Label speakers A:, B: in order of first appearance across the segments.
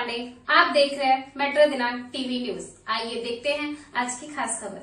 A: वाले, आप देख रहे हैं मेट्रो दिनांक टीवी न्यूज। आइए देखते हैं आज की खास खबर।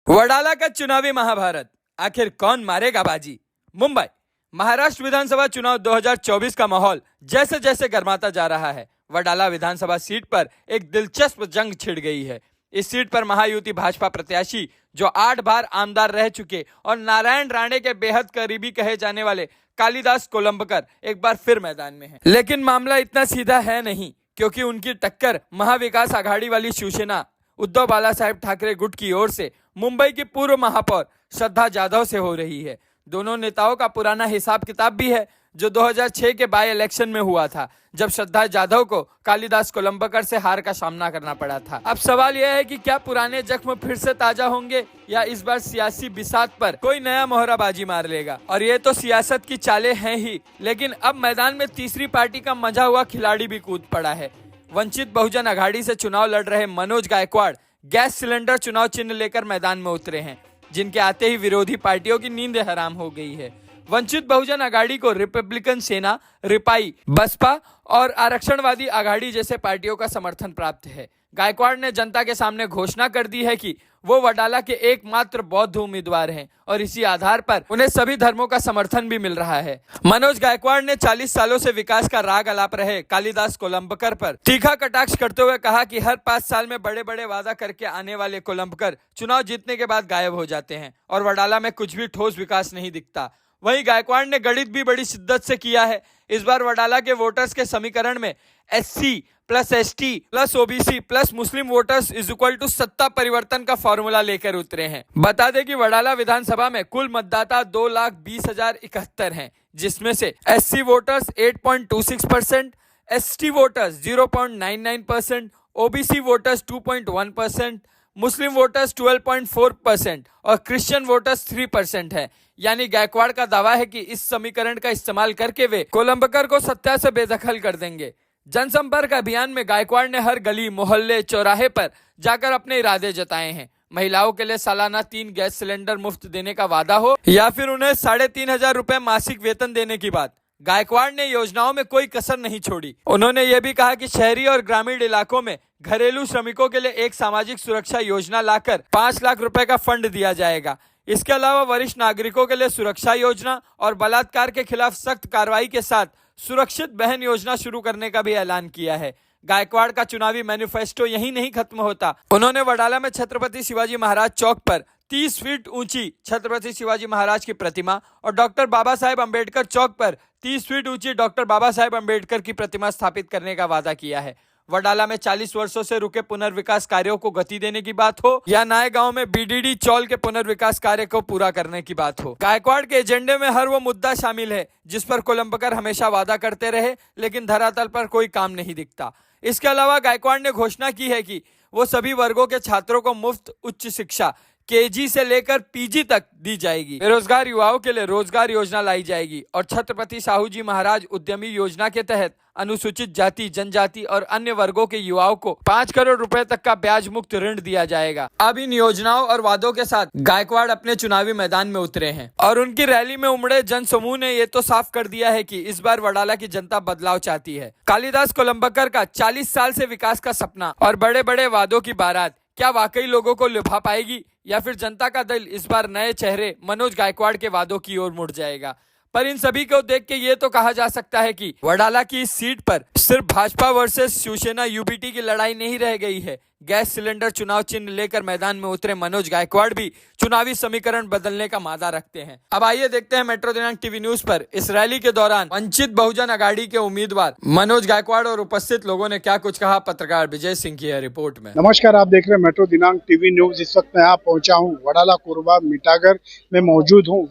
B: वडाला का चुनावी महाभारत, आखिर कौन मारेगा बाजी। मुंबई महाराष्ट्र विधानसभा चुनाव 2024 का माहौल जैसे जैसे गर्माता जा रहा है, वडाला विधानसभा सीट पर एक दिलचस्प जंग छिड़ गई है। इस सीट पर महायुति भाजपा प्रत्याशी जो 8 बार आमदार रह चुके और नारायण राणे के बेहद करीबी कहे जाने वाले कालिदास कोलंबकर एक बार फिर मैदान में हैं। लेकिन मामला इतना सीधा है नहीं, क्योंकि उनकी टक्कर महाविकास आघाड़ी वाली शिवसेना उद्धव बालासाहेब ठाकरे गुट की ओर से मुंबई की पूर्व महापौर श्रद्धा जाधव से हो रही है। दोनों नेताओं का पुराना हिसाब किताब भी है, जो 2006 के बाई इलेक्शन में हुआ था, जब श्रद्धा जाधव को कालिदास कोलंबकर से हार का सामना करना पड़ा था। अब सवाल यह है कि क्या पुराने जख्म फिर से ताजा होंगे या इस बार सियासी बिसात पर कोई नया मोहराबाजी मार लेगा। और ये तो सियासत की चालें हैं ही, लेकिन अब मैदान में तीसरी पार्टी का मजा हुआ खिलाड़ी भी कूद पड़ा है। वंचित बहुजन अघाड़ी से चुनाव लड़ रहे मनोज गायकवाड़ गैस सिलेंडर चुनाव चिन्ह लेकर मैदान में उतरे हैं, जिनके आते ही विरोधी पार्टियों की नींद हराम हो गई है। वंचित बहुजन अघाड़ी को रिपब्लिकन सेना, रिपाई, बसपा और आरक्षणवादी अघाड़ी जैसे पार्टियों का समर्थन प्राप्त है। गायकवाड़ ने जनता के सामने घोषणा कर दी है कि वो वडाला के एकमात्र बौद्ध उम्मीदवार हैं और इसी आधार पर उन्हें सभी धर्मों का समर्थन भी मिल रहा है। मनोज गायकवाड़ ने 40 सालों से विकास का राग अलाप रहे कालिदास कोलंबकर पर तीखा कटाक्ष करते हुए कहा कि हर 5 साल में बड़े बड़े वादा करके आने वाले कोलंबकर चुनाव जीतने के बाद गायब हो जाते हैं और वडाला में कुछ भी ठोस विकास नहीं दिखता। वहीं गायकवाड़ ने गणित भी बड़ी शिद्दत से किया है। इस बार वडाला के वोटर्स के समीकरण में SC plus ST plus OBC plus Muslim voters is equal to सत्ता परिवर्तन का फॉर्मूला लेकर उतरे हैं। बता दें कि वडाला विधानसभा में कुल मतदाता 2,20,071 हैं, जिसमें से SC voters 8.26%, ST voters 0.99%, OBC voters 2.1%, मुस्लिम वोटर्स 12.4% और क्रिश्चियन वोटर्स 3% है। यानी गायकवाड़ का दावा है कि इस समीकरण का इस्तेमाल करके वे कोलंबकर को सत्ता से बेदखल कर देंगे। जनसंपर्क अभियान में गायकवाड़ ने हर गली, मोहल्ले, चौराहे पर जाकर अपने इरादे जताए हैं। महिलाओं के लिए सालाना 3 गैस सिलेंडर मुफ्त देने का वादा हो या फिर उन्हें 3,500 रुपए मासिक वेतन देने की बात, गायकवाड़ ने योजनाओं में कोई कसर नहीं छोड़ी। उन्होंने ये भी कहा कि शहरी और ग्रामीण इलाकों में घरेलू श्रमिकों के लिए एक सामाजिक सुरक्षा योजना लाकर 5 लाख रुपए का फंड दिया जाएगा। इसके अलावा वरिष्ठ नागरिकों के लिए सुरक्षा योजना और बलात्कार के खिलाफ सख्त कार्रवाई के साथ सुरक्षित बहन योजना शुरू करने का भी ऐलान किया है। गायकवाड़ का चुनावी मैनिफेस्टो यही नहीं खत्म होता। उन्होंने वडाला में छत्रपति शिवाजी महाराज चौक पर 30 फीट ऊंची छत्रपति शिवाजी महाराज की प्रतिमा और डॉक्टर बाबा साहेब अम्बेडकर चौक पर 30 फीट ऊंची डॉक्टर बाबा साहेब अम्बेडकर की प्रतिमा स्थापित करने का वादा किया है। वडाला में 40 वर्षों से रुके पुनर्विकास कार्यों को गति देने की बात हो या नए गांव में BDD चौल के पुनर्विकास कार्य को पूरा करने की बात हो, गायकवाड़ के एजेंडे में हर वो मुद्दा शामिल है जिस पर कोलंबकर हमेशा वादा करते रहे, लेकिन धरातल पर कोई काम नहीं दिखता। इसके अलावा गायकवाड़ ने घोषणा की है कि वो सभी वर्गों के छात्रों को मुफ्त उच्च शिक्षा KG से लेकर PG तक दी जाएगी। बेरोजगार युवाओं के लिए रोजगार योजना लाई जाएगी और छत्रपति साहू जी महाराज उद्यमी योजना के तहत अनुसूचित जाति, जनजाति और अन्य वर्गों के युवाओं को 5 करोड़ रुपए तक का ब्याज मुक्त ऋण दिया जाएगा। अब इन योजनाओं और वादों के साथ गायकवाड़ अपने चुनावी मैदान में उतरे हैं और उनकी रैली में उमड़े जन समूह ने ये तो साफ कर दिया है कि इस बार वडाला की जनता बदलाव चाहती है। कालिदास कोलंबकर का 40 साल से विकास का सपना और बड़े बड़े वादों की बारात क्या वाकई लोगों को लुभा पाएगी या फिर जनता का दिल इस बार नए चेहरे मनोज गायकवाड़ के वादों की ओर मुड़ जाएगा। पर इन सभी को देख के ये तो कहा जा सकता है कि वडाला की इस सीट पर सिर्फ भाजपा वर्सेस शिवसेना UBT की लड़ाई नहीं रह गई है। गैस सिलेंडर चुनाव चिन्ह लेकर मैदान में उतरे मनोज गायकवाड़ भी चुनावी समीकरण बदलने का मादा रखते हैं। अब आइए देखते हैं मेट्रो दिनांक टीवी न्यूज पर इस रैली के दौरान वंचित बहुजन अघाड़ी के उम्मीदवार मनोज गायकवाड़ और उपस्थित लोगों ने क्या कुछ कहा। पत्रकार विजय सिंह की है रिपोर्ट में।
C: नमस्कार, आप देख रहे हैं मेट्रो दिनांक टीवी न्यूज। इस वक्त मैं यहाँ पहुंचा हूँ वडाला कोरबा मिठागर में मौजूद हूँ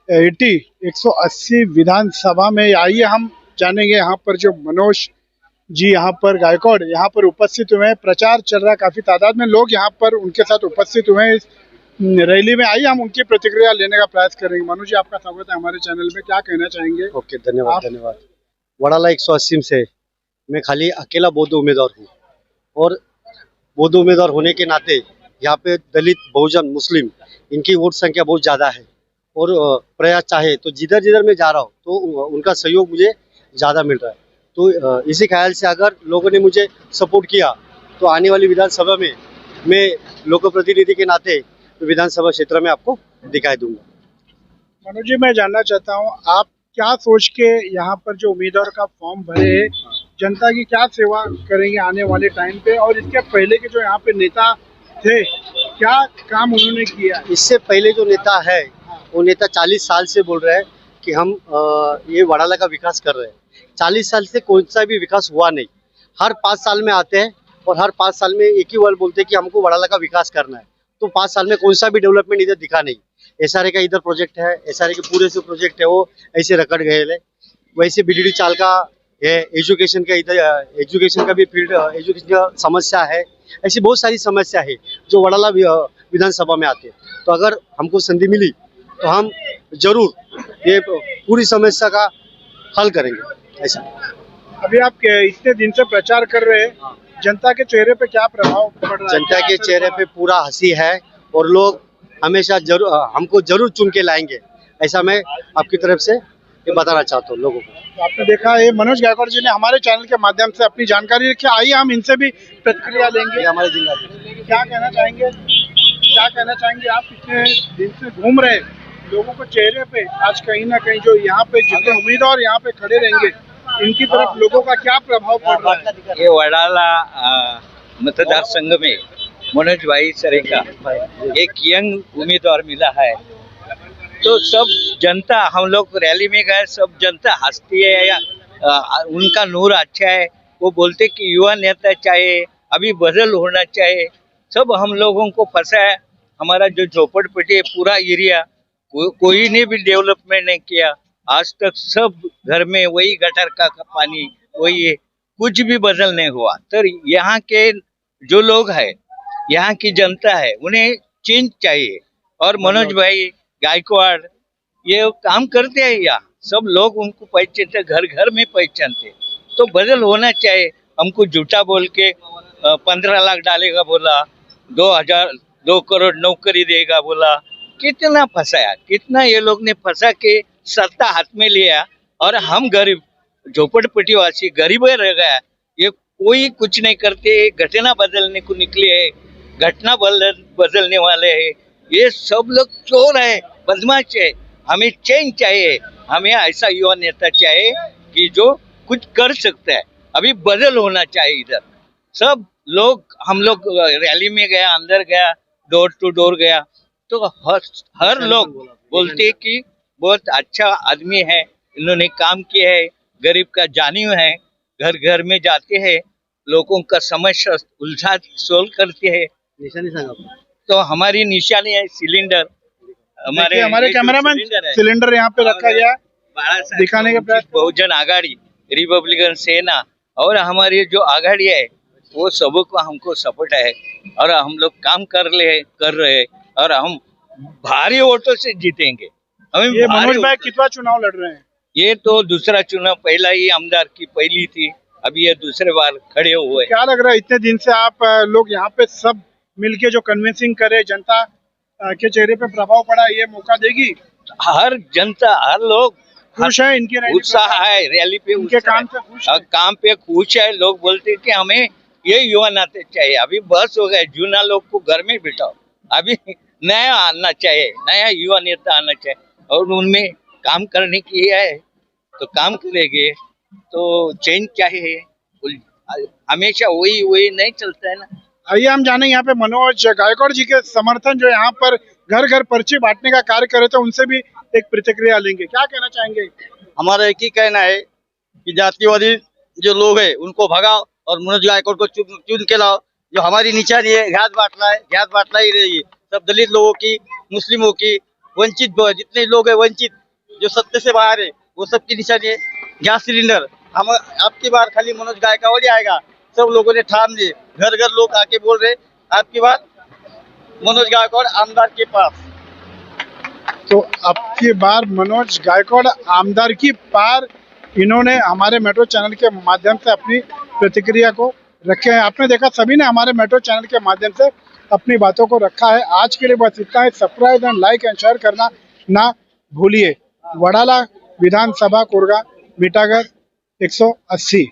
C: 180 विधानसभा में। आइए हम जानेंगे यहाँ पर जो मनोज जी यहाँ पर गायकवाड़ यहाँ पर उपस्थित हुए हैं। प्रचार चल रहा है, काफी तादाद में लोग यहाँ पर उनके साथ उपस्थित हुए हैं इस रैली में। आइए हम उनकी प्रतिक्रिया लेने का प्रयास करेंगे। मनोज जी, आपका स्वागत है हमारे चैनल में, क्या कहना चाहेंगे?
D: ओके, धन्यवाद। वडाला 180 से मैं खाली अकेला बौद्ध उम्मीदवार हूँ और बौद्ध उम्मीदवार होने के नाते यहाँ पे दलित, बहुजन, मुस्लिम इनकी वोट संख्या बहुत ज्यादा है और प्रयास चाहे तो जिधर जिधर मैं जा रहा हूँ तो उनका सहयोग मुझे ज्यादा मिल रहा है। तो इसी ख्याल से अगर लोगों ने मुझे सपोर्ट किया तो आने वाली विधानसभा में मैं लोक प्रतिनिधि के नाते विधानसभा क्षेत्र में आपको दिखाई दूंगा।
C: मनोज जी, मैं जानना चाहता हूँ आप क्या सोच के यहाँ पर जो उम्मीदवार का फॉर्म भरे है, जनता की क्या सेवा करेंगे आने वाले टाइम पे, और इसके पहले के जो यहाँ पे नेता थे क्या काम उन्होंने किया?
D: इससे पहले जो नेता है वो नेता 40 साल से बोल रहे हैं कि हम ये वडाला का विकास कर रहे हैं। 40 साल से कोई सा भी विकास हुआ नहीं। हर 5 साल में आते हैं और हर 5 साल में एक ही वर्ड बोलते हैं कि हमको वडाला का विकास करना है। तो 5 साल में कोई सा भी डेवलपमेंट इधर दिखा नहीं। एसआरए का इधर प्रोजेक्ट है, एसआरए के पूरे से प्रोजेक्ट है वो ऐसे रकड़ गए है। वैसे बीडीडी चाल का है, एजुकेशन का इधर एजुकेशन का भी फील्ड एजुकेशन का समस्या है। ऐसी बहुत सारी समस्या है जो वडाला विधानसभा में आते हैं। तो अगर हमको संधि मिली तो हम जरूर ये पूरी समस्या का हल करेंगे। ऐसा
C: अभी आप इतने दिन से प्रचार कर रहे हैं, जनता के चेहरे पे क्या प्रभाव पड़ रहा है?
D: जनता के चेहरे पे पूरा हंसी है और लोग हमेशा हमको जरूर चुन के लाएंगे। ऐसा मैं आपकी तरफ से ये बताना चाहता हूँ लोगों को।
C: तो आपने देखा ये मनोज गायकवाड़ जी ने हमारे चैनल के माध्यम से अपनी जानकारी रखी। आइए हम इनसे भी प्रतिक्रिया लेंगे।
D: ये हमारे जिला
C: क्या कहना चाहेंगे, क्या कहना चाहेंगे? आप इतने दिन से घूम रहे, लोगों को चेहरे पे आज कहीं ना कहीं जो यहाँ पे जितने उम्मीदवार यहाँ पे खड़े रहेंगे इनकी तरफ लोगों का क्या प्रभाव पड़ रहा है?
E: ये वडाला मतदार संघ में मनोज भाई सरे का एक यंग उम्मीदवार मिला है। तो सब जनता, हम लोग रैली में गए, सब जनता हंसती है या उनका नूर अच्छा है। वो बोलते कि युवा नेता चाहिए, अभी बदल होना चाहिए। सब हम लोगों को फंसा है। हमारा जो झोपड़पट्टी है पूरा एरिया कोई ने भी डेवलपमेंट नहीं किया आज तक। सब घर में वही गटर का पानी, वही है, कुछ भी बदल नहीं हुआ। तो यहाँ के जो लोग हैं, यहाँ की जनता है, उन्हें चेंज चाहिए। और मनोज भाई गायकवाड़ ये काम करते हैं यहाँ, सब लोग उनको पहचानते, घर घर में पहचानते। तो बदल होना चाहिए। हमको झूठा बोल के 15 लाख डालेगा बोला, 2 करोड़ नौकरी देगा बोला। कितना फंसाया, कितना ये लोग ने फंसा के सत्ता हाथ में लिया और हम गरीब झोपड़पट्टी वासी गरीब रह गया। ये कोई कुछ नहीं करते, घटना बदलने को निकले है, घटना बदलने वाले है। ये सब लोग चोर है, बदमाश है। हमें चेंज चाहिए, हमें ऐसा युवा नेता चाहिए कि जो कुछ कर सकता है। अभी बदल होना चाहिए इधर। सब लोग, हम लोग रैली में गया, अंदर गया, डोर टू डोर गया, तो हर लोग बोलते कि बहुत अच्छा आदमी है, इन्होंने काम किया है, गरीब का जानी है, घर घर में जाते हैं, लोगों का समस्या उलझा सोल्व करते हैं।
D: निशानी सांगा।
E: तो हमारी निशानी है सिलेंडर।
C: हमारे कैमरामैन सिलेंडर यहाँ पे रखा गया है, दिखाने के प्रयास।
E: बहुजन आघाड़ी, रिपब्लिकन सेना और हमारी जो आघाड़ी है वो सबको हमको सपोर्ट है और हम लोग काम कर रहे हैं और हम भारी वोटों से जीतेंगे।
C: ये मनोज भाई कितना चुनाव लड़ रहे हैं?
E: ये तो दूसरा चुनाव, पहला ही आमदार की पहली थी, अभी ये दूसरे बार खड़े हुए।
C: क्या लग रहा है इतने दिन से आप लोग यहाँ पे सब मिलके जो कन्विंसिंग करे, जनता के चेहरे पे प्रभाव पड़ा, ये मौका देगी?
E: हर जनता, हर लोग
C: खुश है इनकी रैली,
E: उत्साह है रैली पे,
C: उनके काम से खुश है।
E: काम पे खुश है। लोग बोलते हैं कि हमें ये युवा नेता चाहिए। अभी बस हो गए, जूना लोग को घर में बिठाओ, अभी नया आना चाहिए, नया युवा नेता आना चाहिए और उनमें काम करने की है तो काम करेंगे। तो चेंज चाहिए, हमेशा वही नहीं चलता है ना।
C: आइए हम जाने यहाँ पे मनोज गायकवाड़ जी के समर्थन जो यहाँ पर घर घर पर्ची बांटने का कार्य करे थे, उनसे भी एक प्रतिक्रिया लेंगे। क्या कहना चाहेंगे?
F: हमारा एक ही कहना है कि जातिवादी जो लोग हैं उनको भगाओ और मनोज गायकवाड़ को चुन के लाओ। जो हमारी निशानी है घात बांटना ही रही। सब दलित लोगों की, मुस्लिमों की, वंचित जितने लोग हैं, वंचित जो सत्य से बाहर है, वो सबकी निशानी है। गैस सिलेंडर हम आपकी बार खाली मनोज गायकवाड़ ही आएगा। सब लोगों ने ठान दिए, घर घर लोग आके बोल रहे आपकी बार मनोज गायकवाड़ आमदार के पास।
C: तो अब की बार मनोज गायकवाड़ आमदार की पार, इन्होंने हमारे मेट्रो चैनल के माध्यम से अपनी प्रतिक्रिया को रखे हैं। आपने देखा सभी ने हमारे मेट्रो चैनल के माध्यम से अपनी बातों को रखा है। आज के लिए बस इतना है। Subscribe and like and share करना ना भूलिए। वडाला विधानसभा कोरगा मीठागर 180